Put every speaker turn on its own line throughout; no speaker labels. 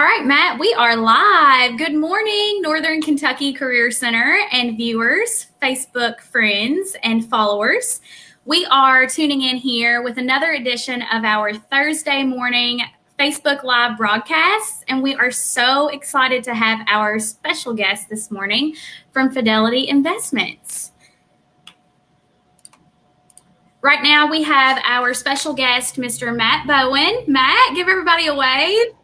All right, Matt, we are live. Good morning, Northern Kentucky Career Center and viewers, Facebook friends, and followers. We are tuning in here with another edition of our Thursday morning Facebook Live broadcast, and we are so excited to have our special guest this morning from Fidelity Investments. Right now, we have our special guest, Mr. Matt Bowen. Matt, give everybody a wave.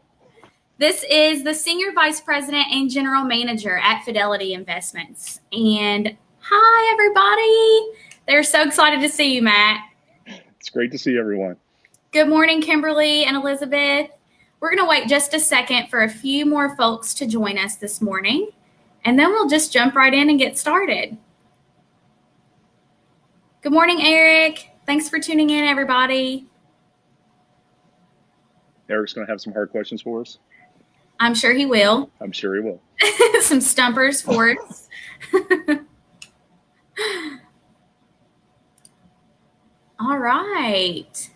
This is the Senior Vice President and General Manager at Fidelity Investments. And hi, everybody. They're so excited to see you, Matt.
It's great to see everyone.
Good morning, Kimberly and Elizabeth. We're going to wait just a second for a few more folks to join us this morning, and then we'll just jump right in and get started. Good morning, Eric. Thanks for tuning in, everybody.
Eric's going to have some hard questions for us.
I'm sure he will.
I'm sure he will.
Some stumpers for us. All right.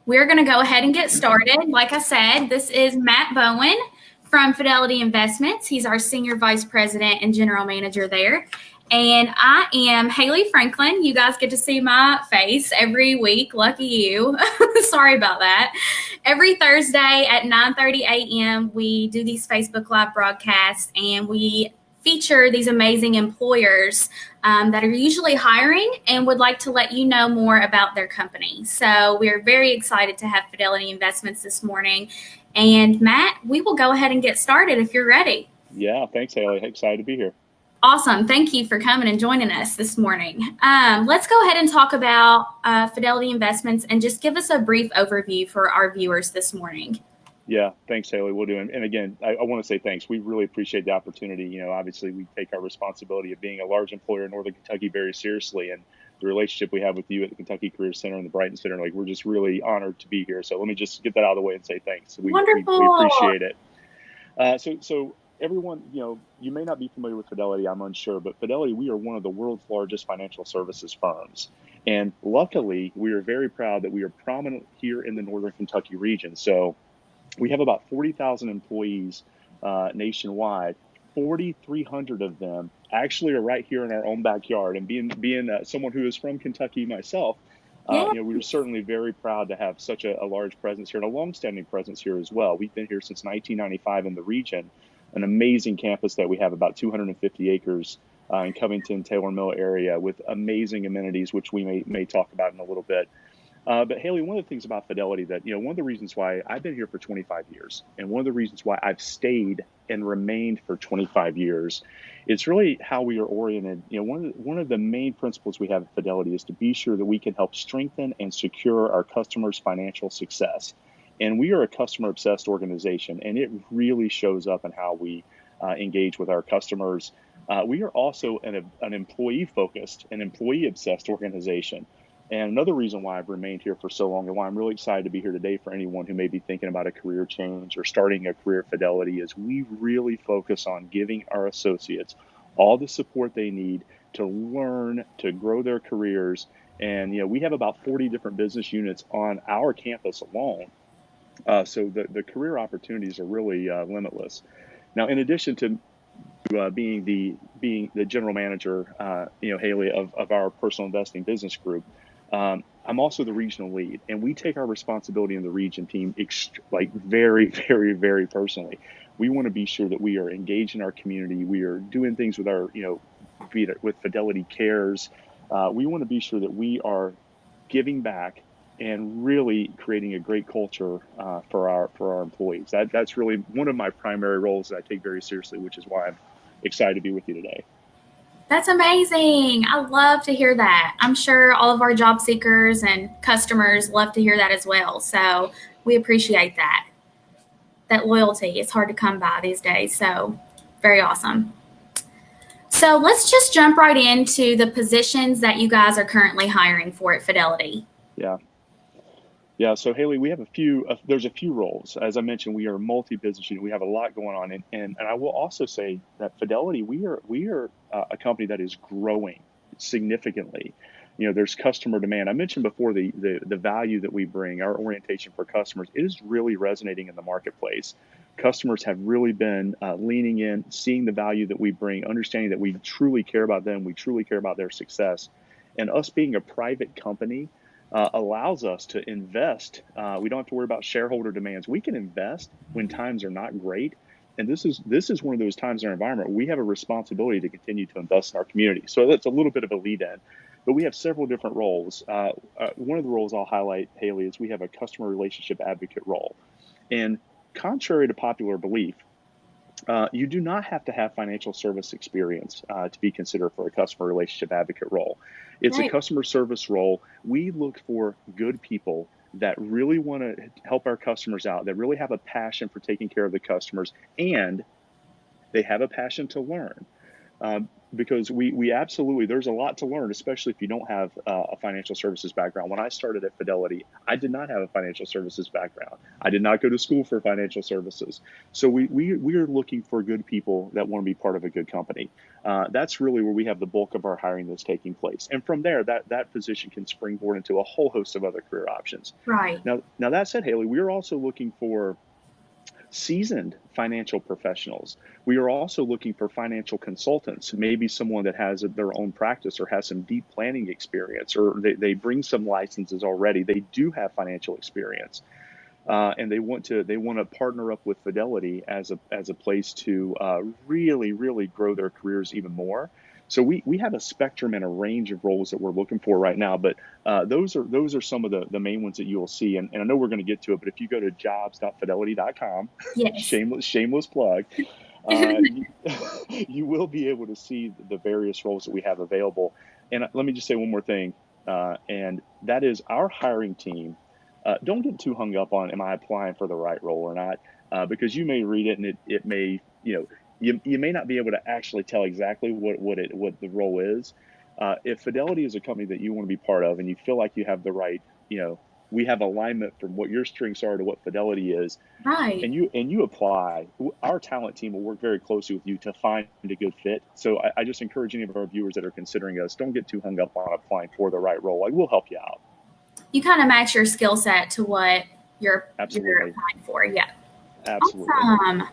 We're going to go ahead and get started. Like I said, this is Matt Bowen from Fidelity Investments. He's our Senior Vice President and General Manager there. And I am Haley Franklin. You guys get to see my face every week. Lucky you. Sorry about that. Every Thursday at 9:30 a.m., we do these Facebook Live broadcasts, and we feature these amazing employers that are usually hiring and would like to let you know more about their company. So we're very excited to have Fidelity Investments this morning. And Matt, we will go ahead and get started if you're ready.
Yeah, thanks, Haley. Excited to be here.
Awesome. Thank you for coming and joining us this morning. Let's go ahead and talk about Fidelity Investments and just give us a brief overview for our viewers this morning.
Yeah, thanks, Haley. We'll do. And again, I want to say thanks. We really appreciate the opportunity. You know, obviously, we take our responsibility of being a large employer in Northern Kentucky very seriously. And the relationship we have with you at the Kentucky Career Center and the Brighton Center, like, we're just really honored to be here. So let me just get that out of the way and say thanks.
Wonderful.
We appreciate it. So everyone, you know, you may not be familiar with Fidelity, I'm unsure, but Fidelity, we are one of the world's largest financial services firms. And luckily, we are very proud that we are prominent here in the Northern Kentucky region. So we have about 40,000 employees nationwide. 4,300 of them actually are right here in our own backyard. And being someone who is from Kentucky myself, you know, we're certainly very proud to have such a large presence here and a longstanding presence here as well. We've been here since 1995 in the region. An amazing campus that we have, about 250 acres in Covington, Taylor Mill area, with amazing amenities, which we may talk about in a little bit. But Haley, one of the things about Fidelity that, you know, one of the reasons why I've been here for 25 years, and one of the reasons why I've stayed and remained for 25 years, it's really how we are oriented. You know, one of the main principles we have at Fidelity is to be sure that we can help strengthen and secure our customers' financial success. And we are a customer-obsessed organization, and it really shows up in how we engage with our customers. We are also an employee-focused and employee-obsessed organization. And another reason why I've remained here for so long and why I'm really excited to be here today for anyone who may be thinking about a career change or starting a career at Fidelity is we really focus on giving our associates all the support they need to learn, to grow their careers. And, you know, we have about 40 different business units on our campus alone. So the career opportunities are really limitless. Now, in addition to being the general manager, you know, Haley, of our personal investing business group, I'm also the regional lead, and we take our responsibility in the region team like very, very, very personally. We want to be sure that we are engaged in our community. We are doing things with our, you know, be it with Fidelity Cares. We want to be sure that we are giving back and really creating a great culture for our employees. That's really one of my primary roles that I take very seriously, which is why I'm excited to be with you today.
That's amazing. I love to hear that. I'm sure all of our job seekers and customers love to hear that as well. So we appreciate that. That loyalty is hard to come by these days. So very awesome. So let's just jump right into the positions that you guys are currently hiring for at Fidelity.
Yeah. So Haley, we have there's a few roles. As I mentioned, we are a multi-business unit. We have a lot going on. And I will also say that Fidelity, we are a company that is growing significantly. You know, there's customer demand. I mentioned before the value that we bring, our orientation for customers is really resonating in the marketplace. Customers have really been leaning in, seeing the value that we bring, understanding that we truly care about them, we truly care about their success. And us being a private company allows us to invest. We don't have to worry about shareholder demands. We can invest when times are not great. And this is one of those times in our environment we have a responsibility to continue to invest in our community. So that's a little bit of a lead in. But we have several different roles. One of the roles I'll highlight, Haley, is we have a customer relationship advocate role. And contrary to popular belief, you do not have to have financial service experience to be considered for a customer relationship advocate role. It's a customer service role. We look for good people that really want to help our customers out, that really have a passion for taking care of the customers, and they have a passion to learn. Because we absolutely, there's a lot to learn, especially if you don't have a financial services background. When I started at Fidelity, I did not have a financial services background. I did not go to school for financial services. So we are looking for good people that want to be part of a good company. That's really where we have the bulk of our hiring that's taking place. And from there, that position can springboard into a whole host of other career options.
Right.
Now that said, Haley, we are also looking for seasoned financial professionals. We are also looking for financial consultants, maybe someone that has their own practice or has some deep planning experience, or they bring some licenses already. They do have financial experience, and they want to partner up with Fidelity as a place to really grow their careers even more. So we have a spectrum and a range of roles that we're looking for right now, but those are some of the main ones that you will see. And I know we're going to get to it, but if you go to jobs.fidelity.com,
yes.
shameless plug, you will be able to see the various roles that we have available. And let me just say one more thing, and that is our hiring team. Don't get too hung up on, am I applying for the right role or not? Because you may read it and it may, you may not be able to actually tell exactly what the role is. If Fidelity is a company that you want to be part of and you feel like you have the right, we have alignment from what your strengths are to what Fidelity is,
right,
and you apply, our talent team will work very closely with you to find a good fit. So I just encourage any of our viewers that are considering us, don't get too hung up on applying for the right role. We'll help you out.
You kind of match your skill set to what you're applying for. Yeah.
Absolutely.
Awesome.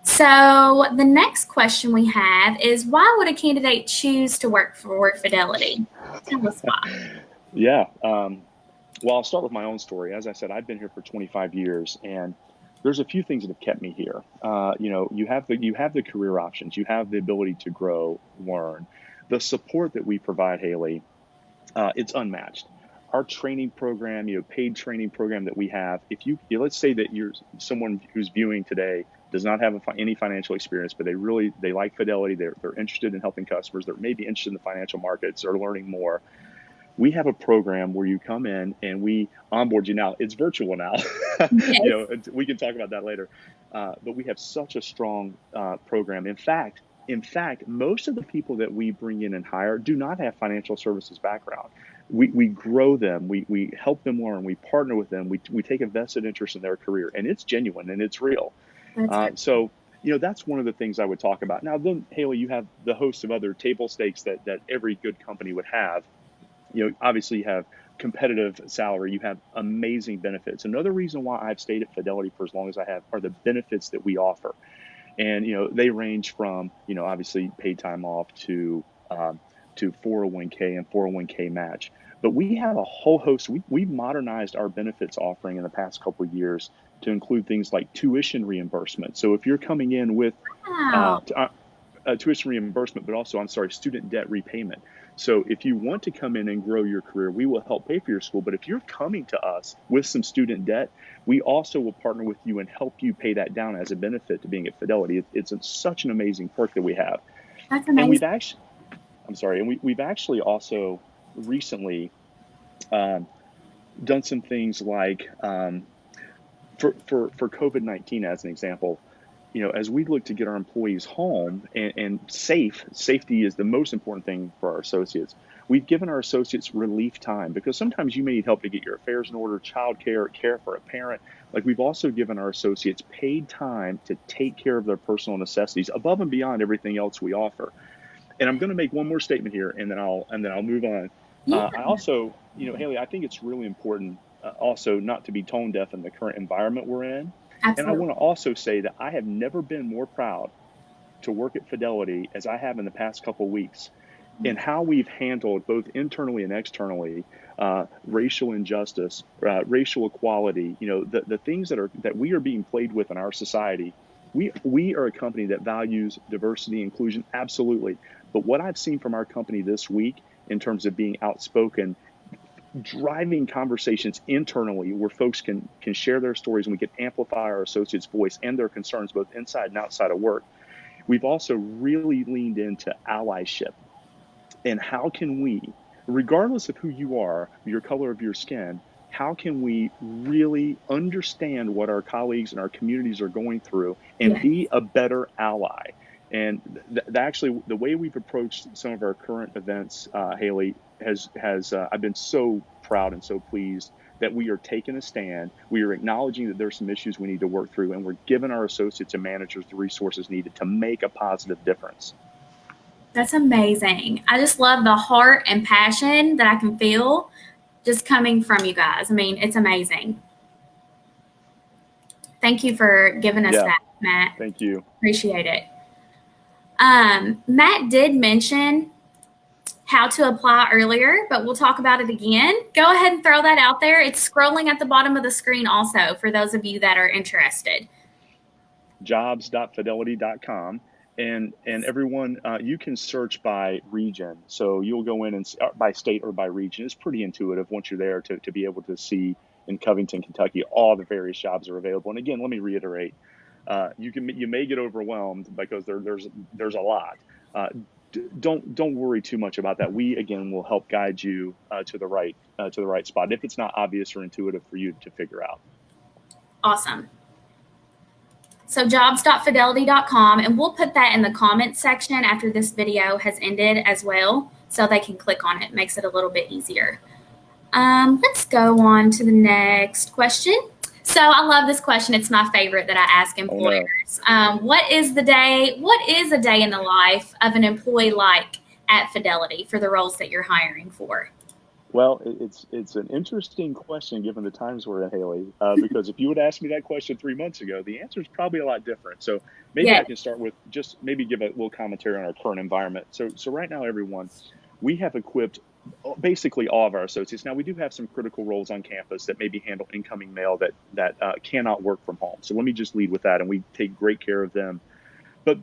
So the next question we have is, why would a candidate choose to work for Fidelity? Tell us why.
Yeah. Well, I'll start with my own story. As I said, I've been here for 25 years, and there's a few things that have kept me here. You have the career options, you have the ability to grow, learn, the support that we provide, Haley. It's unmatched. Our training program, paid training program that we have. If let's say that you're someone who's viewing today does not have any financial experience, but they like Fidelity. They're interested in helping customers. They're maybe interested in the financial markets or learning more. We have a program where you come in and we onboard you now. It's virtual now.
Yes.
We can talk about that later. But we have such a strong program. In fact, most of the people that we bring in and hire do not have financial services background. We grow them. We help them learn. We partner with them. We take a vested interest in their career, and it's genuine and it's real. So that's one of the things I would talk about. Now then, Haley, you have the host of other table stakes that every good company would have. Obviously you have competitive salary, you have amazing benefits. Another reason why I've stayed at Fidelity for as long as I have are the benefits that we offer. And, they range from, obviously paid time off to 401k and 401k match. But we have a whole host. We've modernized our benefits offering in the past couple of years to include things like tuition reimbursement. So if you're coming in with tuition reimbursement, but also, student debt repayment. So if you want to come in and grow your career, we will help pay for your school. But if you're coming to us with some student debt, we also will partner with you and help you pay that down as a benefit to being at Fidelity. It's such an amazing perk that we have.
That's amazing.
And we've actually also recently done some things like for COVID-19 as an example. As we look to get our employees home and safety is the most important thing for our associates. We've given our associates relief time because sometimes you may need help to get your affairs in order, childcare, care for a parent. Like, we've also given our associates paid time to take care of their personal necessities above and beyond everything else we offer. And I'm going to make one more statement here, and then I'll move on.
Yeah.
I also, Haley, I think it's really important also not to be tone deaf in the current environment we're in. And I
Absolutely.
want to also say that I have never been more proud to work at Fidelity as I have in the past couple of weeks, in how we've handled both internally and externally racial injustice, racial equality. The things that we are being played with in our society. We are a company that values diversity, inclusion, absolutely. But what I've seen from our company this week in terms of being outspoken, driving conversations internally where folks can share their stories and we can amplify our associates' voice and their concerns both inside and outside of work. We've also really leaned into allyship. And how can we, regardless of who you are, your color of your skin, how can we really understand what our colleagues and our communities are going through and
Yes.
be a better ally? And actually, the way we've approached some of our current events, Haley, has I've been so proud and so pleased that we are taking a stand. We are acknowledging that there's some issues we need to work through, and we're giving our associates and managers the resources needed to make a positive difference.
That's amazing. I just love the heart and passion that I can feel just coming from you guys. I mean, it's amazing. Thank you for giving us
Yeah,
that, Matt.
thank you.
Appreciate it. Matt did mention how to apply earlier, but we'll talk about it again. Go ahead and throw that out there. It's scrolling at the bottom of the screen also for those of you that are interested.
Jobs.fidelity.com. And everyone, you can search by region. So you'll go in and by state or by region. It's pretty intuitive once you're there to be able to see in Covington, Kentucky, all the various jobs are available. And again, let me reiterate, you may get overwhelmed because there's a lot. Don't worry too much about that. We again will help guide you to the right spot if it's not obvious or intuitive for you to figure out.
Awesome. So jobs.fidelity.com, and we'll put that in the comments section after this video has ended as well, so they can click on it. Makes it a little bit easier. Let's go on to the next question. So I love this question. It's my favorite that I ask employers. What is a day in the life of an employee like at Fidelity for the roles that you're hiring for?
Well, it's an interesting question given the times we're in, Haley, because if you would ask me that question 3 months ago, the answer is probably a lot different. So maybe I can start with just maybe give a little commentary on our current environment. So right now, everyone, we have equipped basically all of our associates. Now, we do have some critical roles on campus that maybe handle incoming mail that cannot work from home. So let me just lead with that, and we take great care of them. But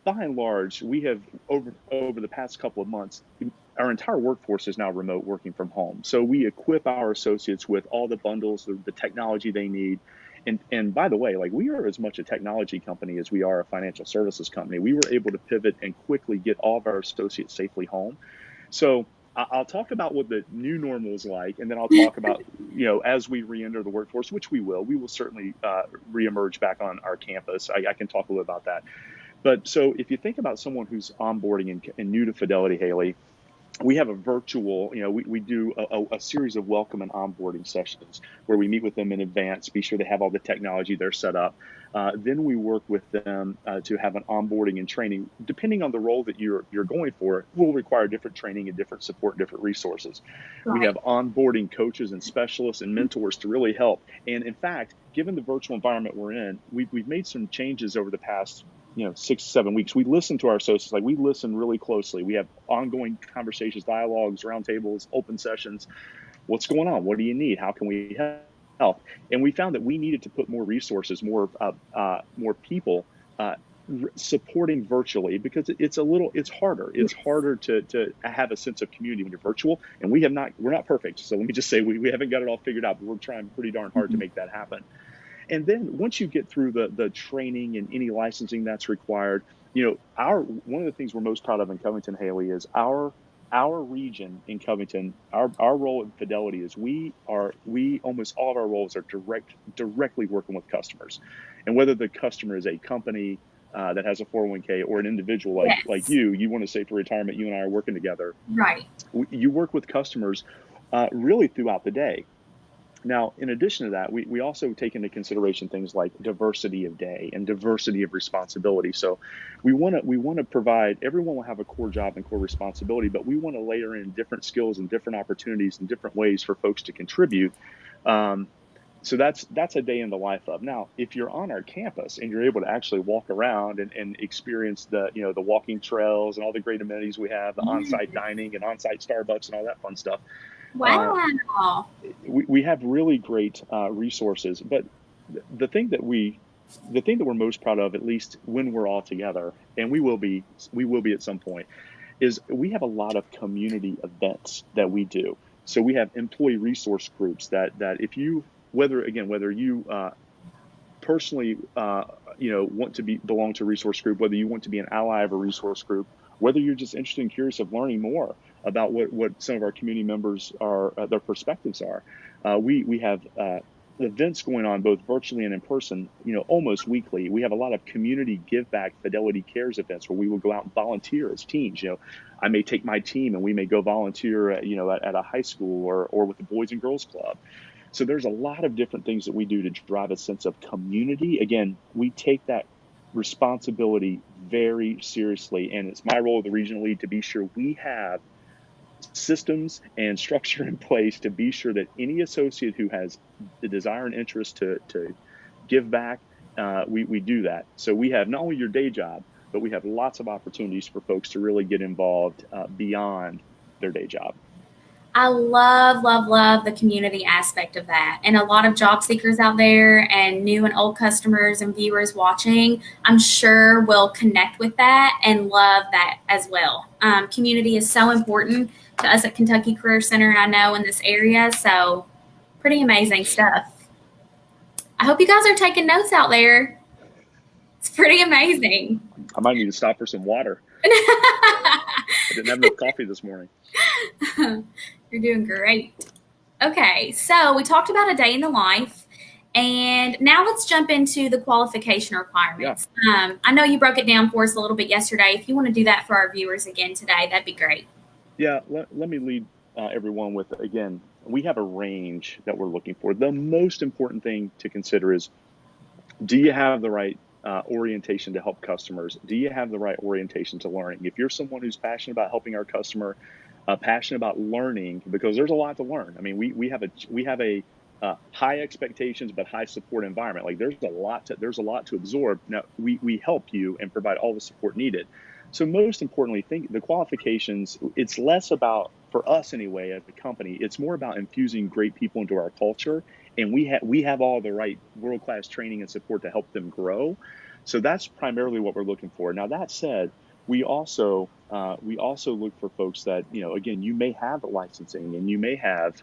by and large, we have over the past couple of months, our entire workforce is now remote working from home. So we equip our associates with all the bundles, the technology they need. And by the way, like we are as much a technology company as we are a financial services company. We were able to pivot and quickly get all of our associates safely home. So I'll talk about what the new normal is like, and then I'll talk about, as we re-enter the workforce, which we will certainly reemerge back on our campus. I can talk a little about that. But so if you think about someone who's onboarding and new to Fidelity, Haley, we have a virtual, we do a series of welcome and onboarding sessions where we meet with them in advance, be sure they have all the technology they're set up. Then we work with them to have an onboarding and training. Depending on the role that you're going for, will require different training and different support, different resources. Right. We have onboarding coaches and specialists and mentors to really help. And in fact, given the virtual environment we're in, we've made some changes over the past 6 to 7 weeks. We listen to our associates, we listen really closely. We have ongoing conversations, dialogues, roundtables, open sessions. What's going on? What do you need? How can we help? And we found that we needed to put more resources, more people supporting virtually, because it's harder. It's harder to have a sense of community when you're virtual. And we're not perfect. So let me just say we haven't got it all figured out, but we're trying pretty darn hard to make that happen. And then once you get through the training and any licensing that's required, one of the things we're most proud of in Covington, Haley, is our region in Covington. Our role at Fidelity is we almost all of our roles are directly working with customers, and whether the customer is a company that has a 401k or an individual like you want to save for retirement. You and I are working together.
Right.
You work with customers really throughout the day. Now, in addition to that, we also take into consideration things like diversity of day and diversity of responsibility. So we want to provide, everyone will have a core job and core responsibility, but we want to layer in different skills and different opportunities and different ways for folks to contribute. So that's a day in the life of. Now, if you're on our campus and you're able to actually walk around and experience the the walking trails and all the great amenities we have, the on-site
Yes.
dining and on-site Starbucks and all that fun stuff, uh,
Wow.
we have really great resources. But the thing that we're most proud of, at least when we're all together, and we will be at some point, is we have a lot of community events that we do. So we have employee resource groups that if you whether you personally want to belong to a resource group, whether you want to be an ally of a resource group, whether you're just interested and curious of learning more about what some of our community members are, their perspectives are, we have events going on both virtually and in person, almost weekly. We have a lot of community give back Fidelity Cares events where we will go out and volunteer as teams. I may take my team and we may go volunteer at a high school or with the Boys and Girls Club. So there's a lot of different things that we do to drive a sense of community. Again, we take that responsibility very seriously, and it's my role as the regional lead to be sure we have systems and structure in place to be sure that any associate who has the desire and interest to give back, we do that. So we have not only your day job, but we have lots of opportunities for folks to really get involved beyond their day job.
I love, love, love the community aspect of that. And a lot of job seekers out there and new and old customers and viewers watching, I'm sure will connect with that and love that as well. Community is so important to us at Kentucky Career Center, I know, in this area. So pretty amazing stuff. I hope you guys are taking notes out there. It's pretty amazing.
I might need to stop for some water. I didn't have enough coffee this morning.
You're doing great. Okay, so we talked about a day in the life, and now let's jump into the qualification requirements.
Yeah.
I know you broke it down for us a little bit yesterday. If you want to do that for our viewers again today, that'd be great.
Yeah, let me lead everyone with, again, we have a range that we're looking for. The most important thing to consider is, do you have the right orientation to help customers? Do you have the right orientation to learning? If you're someone who's passionate about helping our customer, passionate about learning, because there's a lot to learn. I mean, we have a high expectations but high support environment. Like there's a lot to absorb. Now we help you and provide all the support needed. So most importantly, think the qualifications. It's less about, for us anyway, as a company, it's more about infusing great people into our culture, and we have all the right world-class training and support to help them grow. So that's primarily what we're looking for. Now that said, we also look for folks that, again, you may have licensing and you may have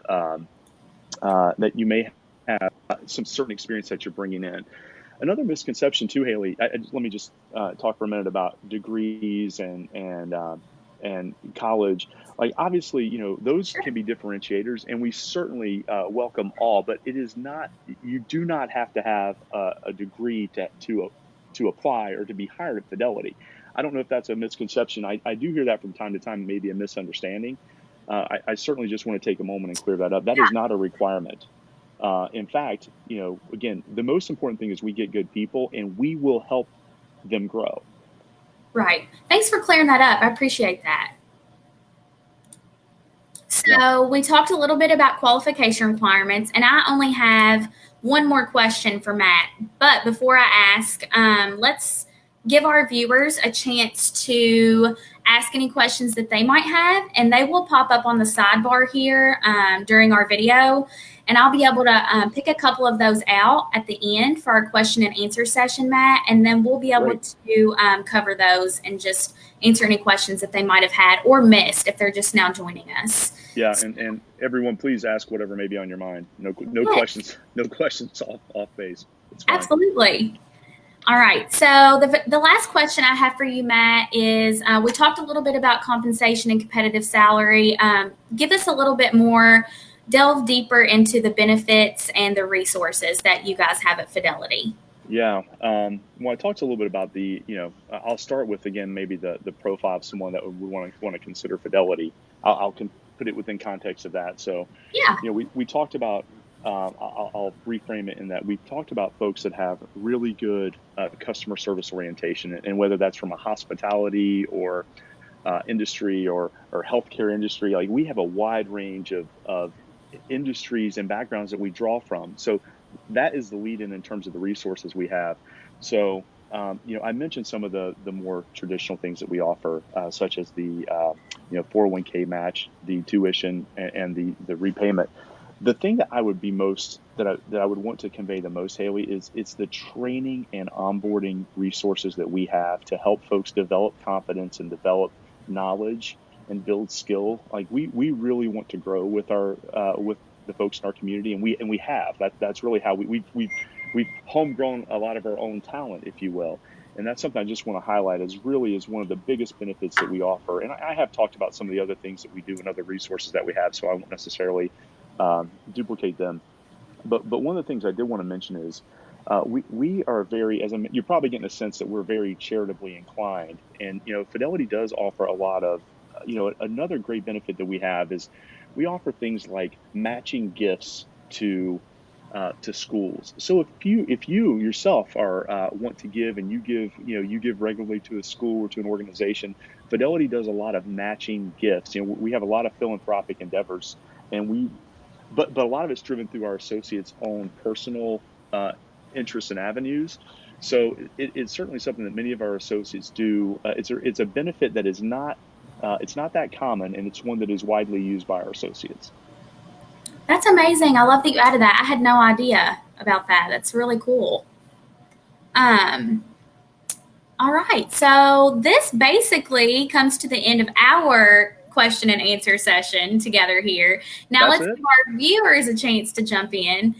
some certain experience that you're bringing in. Another misconception too, Haley, let me just talk for a minute about degrees and college. Like obviously, those can be differentiators, and we certainly welcome all. But it is not. You do not have to have a degree to apply or to be hired at Fidelity. I don't know if that's a misconception. I do hear that from time to time, maybe a misunderstanding. I certainly just want to take a moment and clear that up. That is not a requirement. In fact, again, the most important thing is we get good people and we will help them grow.
Right. Thanks for clearing that up. I appreciate that. So we talked a little bit about qualification requirements, and I only have one more question for Matt. But before I ask, let's give our viewers a chance to ask any questions that they might have, and they will pop up on the sidebar here during our video. And I'll be able to pick a couple of those out at the end for our question and answer session, Matt, and then we'll be able to cover those and just answer any questions that they might have had or missed if they're just now joining us.
Yeah, and everyone, please ask whatever may be on your mind. No questions off base.
Absolutely. All right. So the last question I have for you, Matt, is we talked a little bit about compensation and competitive salary. Give us a little bit more, delve deeper into the benefits and the resources that you guys have at Fidelity.
Yeah. Well, I talked a little bit about I'll start with, again, maybe the profile of someone that would want to consider Fidelity. I'll put it within context of that. So,
yeah,
we talked about, I'll reframe it in that we talked about folks that have really good customer service orientation, and whether that's from a hospitality or industry or healthcare industry. Like we have a wide range of industries and backgrounds that we draw from. So that is the lead in terms of the resources we have. So, I mentioned some of the more traditional things that we offer, such as the 401k match, the tuition, and the repayment. The thing that I would be most that I would want to convey the most, Haley, is it's the training and onboarding resources that we have to help folks develop confidence and develop knowledge and build skill. Like we really want to grow with with the folks in our community, and we have that's really how we've homegrown a lot of our own talent, if you will. And that's something I just want to highlight is one of the biggest benefits that we offer. And I have talked about some of the other things that we do and other resources that we have, so I won't necessarily duplicate them. But one of the things I did want to mention is we are very, you're probably getting a sense that we're very charitably inclined. And, Fidelity does offer a lot of, another great benefit that we have is we offer things like matching gifts to schools. So if you yourself are want to give and you give regularly to a school or to an organization, Fidelity does a lot of matching gifts. We have a lot of philanthropic endeavors, and but a lot of it's driven through our associates' own personal interests and avenues. So it's certainly something that many of our associates do. It's a benefit that is not it's not that common, and it's one that is widely used by our associates.
That's amazing. I love that you added that. I had no idea about that. That's really cool. All right. So this basically comes to the end of our question and answer session together here. Now let's give our viewers a chance to jump in.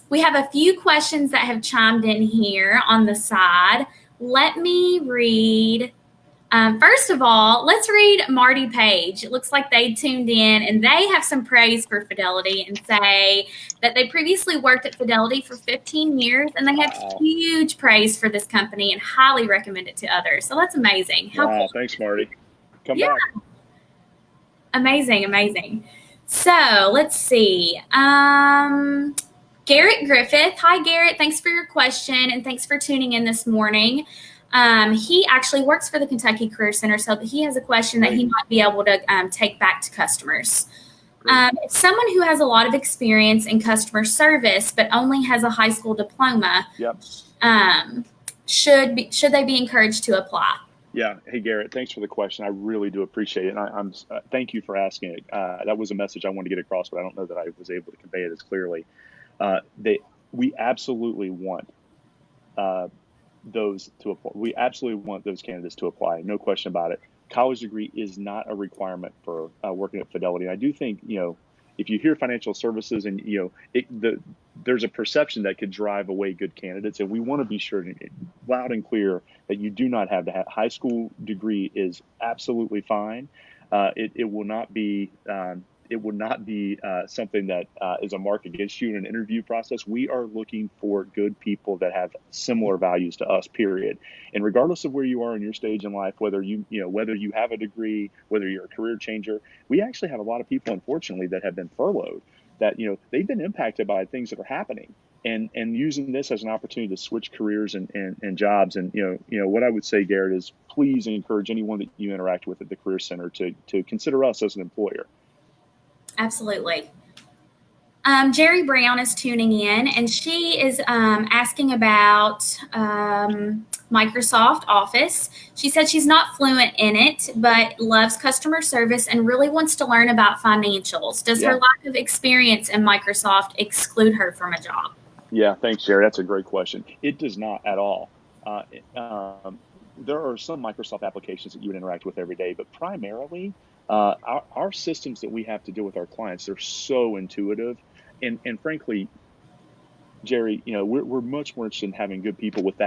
We have a few questions that have chimed in here on the side. Let me read. First of all, let's read Marty Page. It looks like they tuned in and they have some praise for Fidelity and say that they previously worked at Fidelity for 15 years and they have huge praise for this company and highly recommend it to others. So that's amazing.
How cool. Thanks, Marty. Come back.
Amazing. So let's see. Garrett Griffith. Hi, Garrett. Thanks for your question and thanks for tuning in this morning. He actually works for the Kentucky Career Center, so he has a question that he might be able to take back to customers. If someone who has a lot of experience in customer service but only has a high school diploma, should they be encouraged to apply?
Yeah. Hey, Garrett, thanks for the question. I really do appreciate it. And thank you for asking it. That was a message I wanted to get across, but I don't know that I was able to convey it as clearly. We absolutely want those to apply. We absolutely want those candidates to apply. No question about it. College degree is not a requirement for working at Fidelity. And I do think, if you hear financial services and, there's a perception that could drive away good candidates. And we want to be sure, loud and clear, that you do not have to have high school degree is absolutely fine. It will not be something that is a mark against you in an interview process. We are looking for good people that have similar values to us, period. And regardless of where you are in your stage in life, whether you have a degree, whether you're a career changer, we actually have a lot of people, unfortunately, that have been furloughed, that, they've been impacted by things that are happening. And using this as an opportunity to switch careers and jobs. And, what I would say, Garrett, is please encourage anyone that you interact with at the Career Center to consider us as an employer.
Absolutely. Jerry Brown is tuning in, and she is asking about Microsoft Office. She said she's not fluent in it, but loves customer service and really wants to learn about financials. Does her lack of experience in Microsoft exclude her from a job?
Yeah, thanks, Jerry. That's a great question. It does not at all. There are some Microsoft applications that you would interact with every day, but primarily, our systems that we have to deal with our clients, they're so intuitive. And frankly, Jerry, we're much more interested in having good people with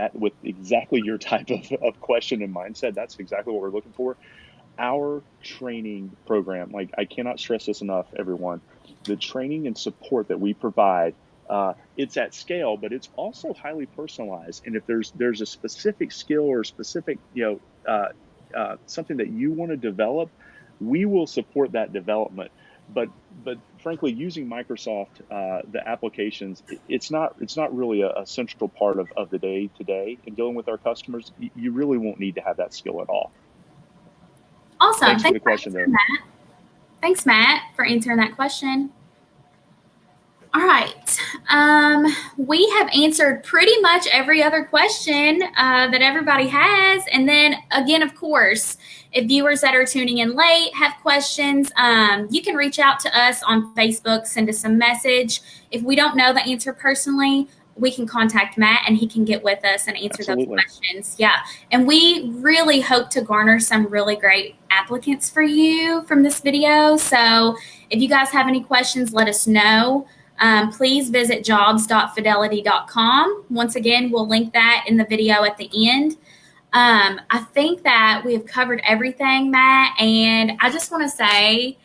exactly your type of question and mindset. That's exactly what we're looking for. Our training program, like I cannot stress this enough, everyone, the training and support that we provide, it's at scale, but it's also highly personalized. And if there's a specific skill or a specific, something that you want to develop, we will support that development. But frankly, using Microsoft, the applications, it's not really a central part of the day today in dealing with our customers. You really won't need to have that skill at all.
Awesome.
Thanks for the question, though.
Thanks, Matt, for answering that question. All right. We have answered pretty much every other question that everybody has. And then again, of course, if viewers that are tuning in late have questions, you can reach out to us on Facebook, send us a message. If we don't know the answer personally, we can contact Matt and he can get with us and answer those questions. Yeah. And we really hope to garner some really great applicants for you from this video. So if you guys have any questions, let us know. Please visit jobs.fidelity.com. Once again, we'll link that in the video at the end. I think that we have covered everything, Matt, and I just want to say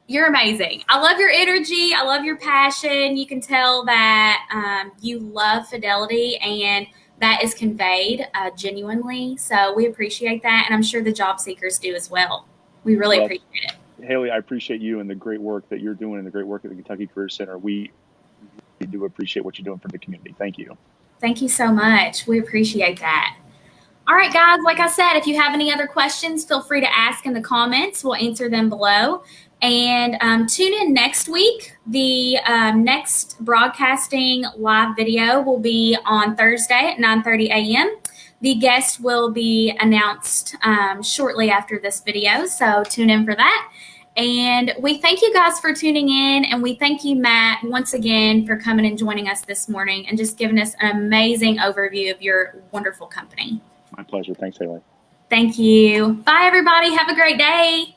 you're amazing. I love your energy. I love your passion. You can tell that you love Fidelity, and that is conveyed genuinely. So we appreciate that, and I'm sure the job seekers do as well. We really appreciate it.
Haley, I appreciate you and the great work that you're doing and the great work at the Kentucky Career Center. We do appreciate what you're doing for the community. Thank you.
Thank you so much. We appreciate that. All right, guys, like I said, if you have any other questions, feel free to ask in the comments. We'll answer them below. And tune in next week. The next broadcasting live video will be on Thursday at 9:30 a.m. The guest will be announced shortly after this video, so tune in for that. And we thank you guys for tuning in, and we thank you, Matt, once again for coming and joining us this morning and just giving us an amazing overview of your wonderful company.
My pleasure. Thanks, Haley.
Thank you. Bye, everybody. Have a great day.